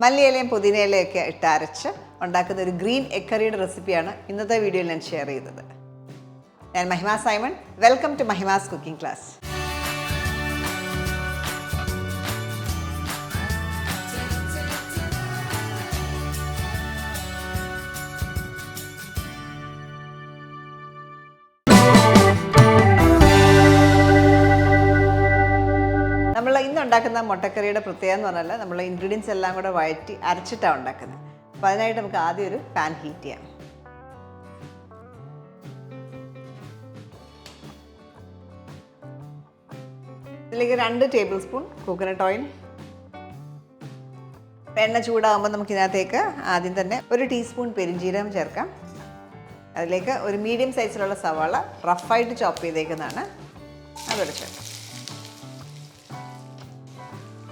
മല്ലിയിലയും പുതിനയിലയൊക്കെ ഇട്ട് അരച്ച് ഉണ്ടാക്കുന്ന ഒരു ഗ്രീൻ എഗ് കറിയുടെ റെസിപ്പിയാണ് ഇന്നത്തെ വീഡിയോയിൽ ഞാൻ ഷെയർ ചെയ്തത്. ഞാൻ Mahima Simon. Welcome to Mahima's cooking class. നമ്മൾ ഇന്ന് ഉണ്ടാക്കുന്ന മുട്ടക്കറിയുടെ പ്രത്യേകത എന്ന് പറഞ്ഞാൽ നമ്മൾ ഇൻഗ്രീഡിയൻസ് എല്ലാം കൂടെ വഴറ്റി അരച്ചിട്ടാണ് ഉണ്ടാക്കുന്നത്. അപ്പോൾ അതിനായിട്ട് നമുക്ക് ആദ്യം ഒരു പാൻ ഹീറ്റ് ചെയ്യാം. ഇതിലേക്ക് 2 ടേബിൾ സ്പൂൺ കോക്കനട്ട് ഓയിൽ. എണ്ണ ചൂടാകുമ്പോൾ നമുക്ക് ഇതിനകത്തേക്ക് ആദ്യം തന്നെ 1 ടീസ്പൂൺ പെരിഞ്ജീരകം ചേർക്കാം. അതിലേക്ക് ഒരു മീഡിയം സൈസിലുള്ള സവാള റഫായിട്ട് ചോപ്പ് ചെയ്തേക്കുന്നതാണ്, അതോടെ ചേർക്കാം.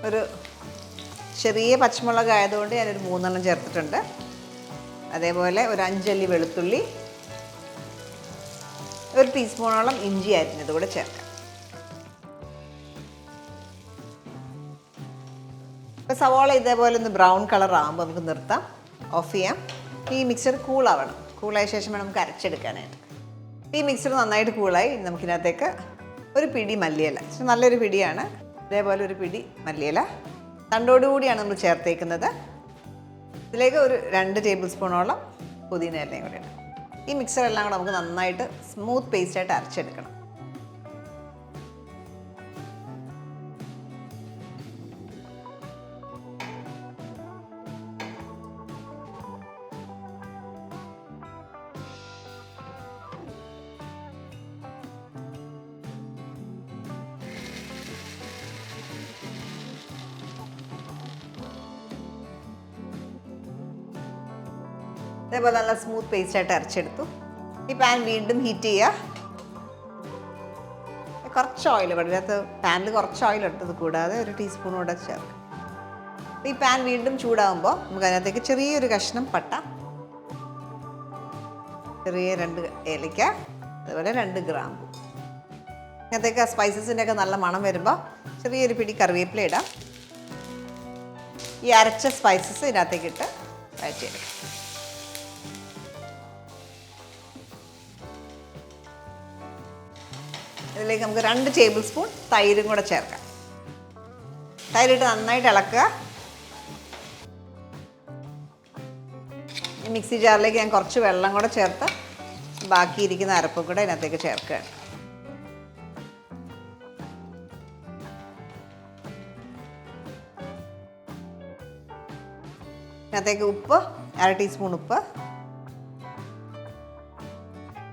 ഒരു ചെറിയ പച്ചമുളക് ആയതുകൊണ്ട് ഞാനൊരു 3 എണ്ണം ചേർത്തിട്ടുണ്ട്. അതേപോലെ ഒരു 5 അല്ലി വെളുത്തുള്ളി, 1 ടീസ്പൂണോളം ഇഞ്ചി അരിഞ്ഞത് കൂടെ ചേർക്കാം. ഇപ്പോൾ സവാള ഇതേപോലെ ഒന്ന് ബ്രൗൺ കളർ ആകുമ്പോൾ നമുക്ക് നിർത്താം, ഓഫ് ചെയ്യാം. ഈ മിക്സർ കൂളാവണം. കൂളായ ശേഷം വേണം നമുക്ക് അരച്ചെടുക്കാനായിട്ട്. ഈ മിക്സർ നന്നായിട്ട് കൂളായി. നമുക്കിതിനകത്തേക്ക് ഒരു പിടി മല്ലിയില, നല്ലൊരു പിടിയാണ്, ഇതേപോലെ ഒരു പിടി മല്ലിയില തണ്ടോടുകൂടിയാണ് നമ്മൾ ചേർത്തേക്കുന്നത്. ഇതിലേക്ക് ഒരു 2 ടേബിൾ സ്പൂണോളം പുതിനയിലയും കൂടെ ഉണ്ട്. ഈ മിക്സറെല്ലാം കൂടെ നമുക്ക് നന്നായിട്ട് സ്മൂത്ത് പേസ്റ്റായിട്ട് അരച്ചെടുക്കണം. അതേപോലെ നല്ല സ്മൂത്ത് പേസ്റ്റായിട്ട് അരച്ചെടുത്തു. ഈ പാൻ വീണ്ടും ഹീറ്റ് ചെയ്യുക. കുറച്ച് ഓയിൽ ഇതിനകത്ത് പാനിൽ കുറച്ച് ഓയിൽ എടുത്തത് കൂടാതെ 1 ടീസ്പൂൺ കൂടെ ചേർക്കാം. ഈ പാൻ വീണ്ടും ചൂടാകുമ്പോൾ നമുക്ക് അതിനകത്തേക്ക് ചെറിയൊരു കഷ്ണം പട്ട, ചെറിയ 2 ഏലക്ക, അതുപോലെ 2 ഗ്രാമ്പു. ഇതിനകത്തേക്ക് ആ സ്പൈസസിൻ്റെ ഒക്കെ നല്ല മണം വരുമ്പോൾ ചെറിയൊരു പിടി കറിവേപ്പില ഇടാം. ഈ അരച്ച സ്പൈസസ് ഇതിനകത്തേക്ക് ഇട്ട് വഴറ്റിയെടുക്കാം. ഇതിലേക്ക് നമുക്ക് 2 ടേബിൾ സ്പൂൺ തൈരും കൂടെ ചേർക്കാം. തൈരിട്ട് നന്നായിട്ട് ഇളക്കുക. ഈ മിക്സി ജാറിലേക്ക് ഞാൻ കുറച്ച് വെള്ളം കൂടെ ചേർത്ത് ബാക്കിയിരിക്കുന്ന അരപ്പും കൂടെ ഇതിനകത്തേക്ക് ചേർക്കുകയാണ്. ഇതിനകത്തേക്ക് ഉപ്പ് 1/2 ടീസ്പൂൺ ഉപ്പ്,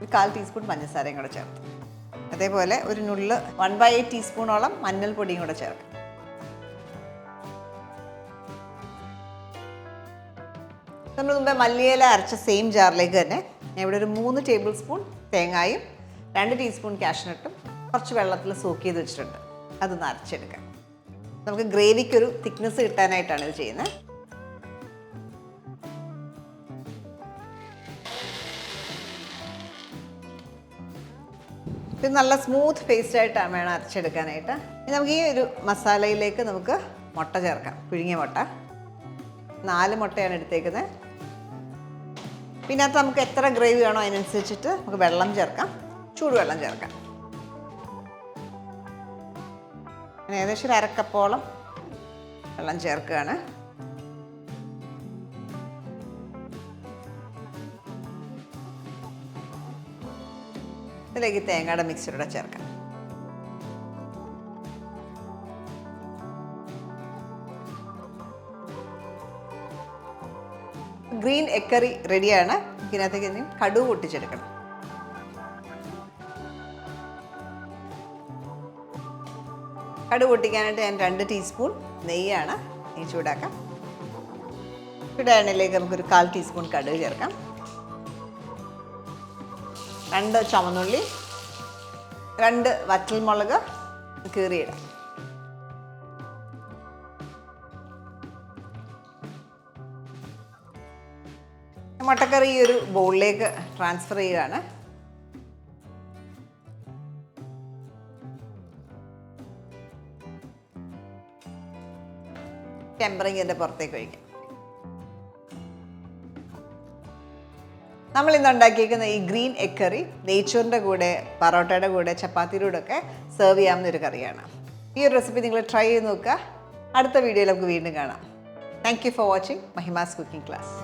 1/4 ടീസ്പൂൺ പഞ്ചസാരയും കൂടെ ചേർത്ത്, അതേപോലെ ഒരു നുള്ള് 1/8 ടീസ്പൂണോളം മഞ്ഞൾപ്പൊടിയും കൂടെ ചേർക്കാം. നമ്മൾ മുമ്പേ മല്ലിയില അരച്ച സെയിം ജാറിലേക്ക് തന്നെ ഞാൻ ഇവിടെ ഒരു 3 ടേബിൾ സ്പൂൺ തേങ്ങായും 2 ടീസ്പൂൺ കാഷ്നട്ടും കുറച്ച് വെള്ളത്തിൽ സോക്ക് ചെയ്ത് വെച്ചിട്ടുണ്ട്. അതൊന്ന് അരച്ചെടുക്കാം. നമുക്ക് ഗ്രേവിക്കൊരു തിക്നെസ് കിട്ടാനായിട്ടാണ് ഇത് ചെയ്യുന്നത്. ഇത് നല്ല സ്മൂത്ത് പേസ്റ്റായിട്ടാണ് വേണം അരച്ചെടുക്കാനായിട്ട്. ഇനി നമുക്ക് ഈ ഒരു മസാലയിലേക്ക് നമുക്ക് മുട്ട ചേർക്കാം. പുഴുങ്ങിയ മുട്ട 4 മുട്ടയാണ് എടുത്തേക്കുന്നത്. പിന്നെ അത് നമുക്ക് എത്ര ഗ്രേവി വേണോ അതിനനുസരിച്ചിട്ട് നമുക്ക് വെള്ളം ചേർക്കാം, ചൂടുവെള്ളം ചേർക്കാം. ഏകദേശം ഒരു 1/2 കപ്പോളം വെള്ളം ചേർക്കുകയാണ്. ഇതിലേക്ക് തേങ്ങയുടെ മിക്സറൂടെ ചേർക്കാം. ഗ്രീൻ എഗ് കറി റെഡിയാണ്. ഇതിനകത്തേക്ക് ഇനി കടുക് പൊട്ടിച്ചെടുക്കണം. കടുക് പൊട്ടിക്കാനായിട്ട് ഞാൻ 2 ടീസ്പൂൺ നെയ്യാണ് ചൂടാക്കാം. ചൂടായ എണ്ണയിലേക്ക് നമുക്കൊരു 1/4 ടീസ്പൂൺ കടുക് ചേർക്കാം. 2 ചുവന്നുള്ളി, 2 വറ്റൽമുളക് കീറിയിടാം. മുട്ടക്കറി ഈ ഒരു ബൗളിലേക്ക് ട്രാൻസ്ഫർ ചെയ്യുകയാണ്. ടെമ്പറിങ് ഇതിൻ്റെ പുറത്തേക്ക് ഒഴിക്കാം. നമ്മൾ ഇന്ന് ഉണ്ടാക്കിയിരിക്കുന്ന ഈ ഗ്രീൻ എഗ് കറി നെയ്ച്ചോറിൻ്റെ കൂടെ പൊറോട്ടയുടെ കൂടെ ചപ്പാത്തിയുടെ കൂടെ ഒക്കെ സെർവ് ചെയ്യാവുന്ന ഒരു കറിയാണ്. ഈ ഒരു റെസിപ്പി നിങ്ങൾ ട്രൈ ചെയ്ത് നോക്കുക. അടുത്ത വീഡിയോയിൽ നമുക്ക് വീണ്ടും കാണാം. Thank you for watching Mahima's cooking class.